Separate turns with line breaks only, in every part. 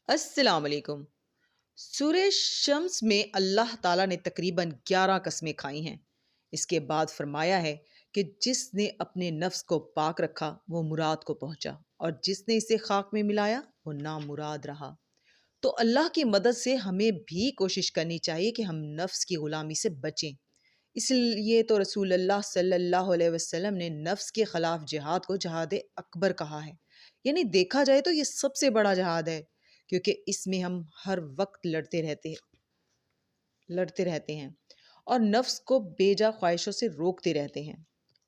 السلام علیکم۔ سورہ شمس میں اللہ تعالیٰ نے تقریباً 11 قسمیں کھائی ہیں۔ اس کے بعد فرمایا ہے کہ جس نے اپنے نفس کو پاک رکھا وہ مراد کو پہنچا، اور جس نے اسے خاک میں ملایا وہ نامراد رہا۔ تو اللہ کی مدد سے ہمیں بھی کوشش کرنی چاہیے کہ ہم نفس کی غلامی سے بچیں۔ اس لیے تو رسول اللہ صلی اللہ علیہ وسلم نے نفس کے خلاف جہاد کو جہاد اکبر کہا ہے، یعنی دیکھا جائے تو یہ سب سے بڑا جہاد ہے، کیونکہ اس میں ہم ہر وقت لڑتے رہتے ہیں اور نفس کو بیجا خواہشوں سے روکتے رہتے ہیں۔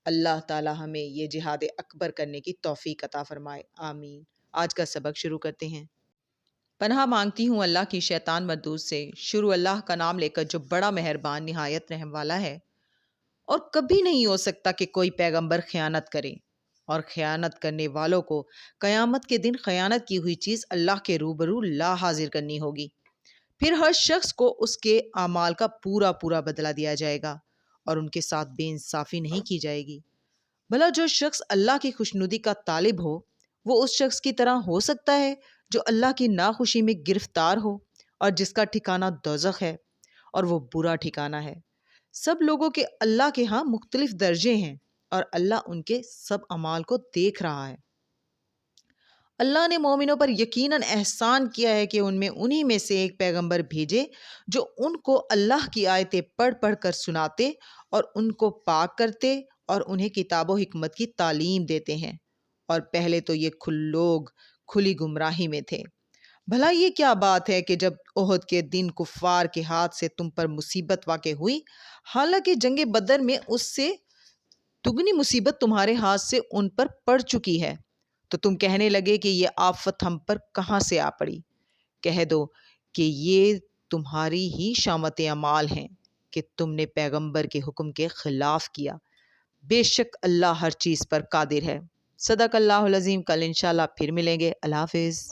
اللہ تعالی ہمیں یہ جہاد اکبر کرنے کی توفیق عطا فرمائے، آمین۔ آج کا سبق شروع کرتے ہیں۔ پناہ مانگتی ہوں اللہ کی شیطان مردود سے۔ شروع اللہ کا نام لے کر جو بڑا مہربان نہایت رحم والا ہے۔ اور کبھی نہیں ہو سکتا کہ کوئی پیغمبر خیانت کرے، اور خیانت کرنے والوں کو قیامت کے دن خیانت کی ہوئی چیز اللہ کے روبرو لا حاضر کرنی ہوگی۔ پھر ہر شخص کو اس کے اعمال کا پورا پورا بدلہ دیا جائے گا، اور ان کے ساتھ بے انصافی نہیں کی جائے گی۔ بھلا جو شخص اللہ کی خوشنودی کا طالب ہو، وہ اس شخص کی طرح ہو سکتا ہے جو اللہ کی ناخوشی میں گرفتار ہو، اور جس کا ٹھکانہ دوزخ ہے، اور وہ برا ٹھکانہ ہے۔ سب لوگوں کے اللہ کے ہاں مختلف درجے ہیں، اور اللہ ان کے سب اعمال کو دیکھ رہا ہے۔ اللہ نے مومنوں پر یقیناً احسان کیا ہے کہ ان میں انہی میں سے ایک پیغمبر بھیجے جو ان کو اللہ کی آیتیں پڑھ پڑھ کر سناتے اور ان کو پاک کرتے اور انہیں کتاب و حکمت کی تعلیم دیتے ہیں، اور پہلے تو یہ لوگ کھلی گمراہی میں تھے۔ بھلا یہ کیا بات ہے کہ جب احد کے دن کفار کے ہاتھ سے تم پر مصیبت واقع ہوئی، حالانکہ جنگ بدر میں اس سے دگنی مصیبت تمہارے ہاتھ سے ان پر پڑ چکی ہے، تو تم کہنے لگے کہ یہ آفت ہم پر کہاں سے آ پڑی؟ کہہ دو کہ یہ تمہاری ہی شامت اعمال ہیں کہ تم نے پیغمبر کے حکم کے خلاف کیا۔ بے شک اللہ ہر چیز پر قادر ہے۔ صدق اللہ العظیم۔ کل انشاءاللہ پھر ملیں گے۔ اللہ حافظ۔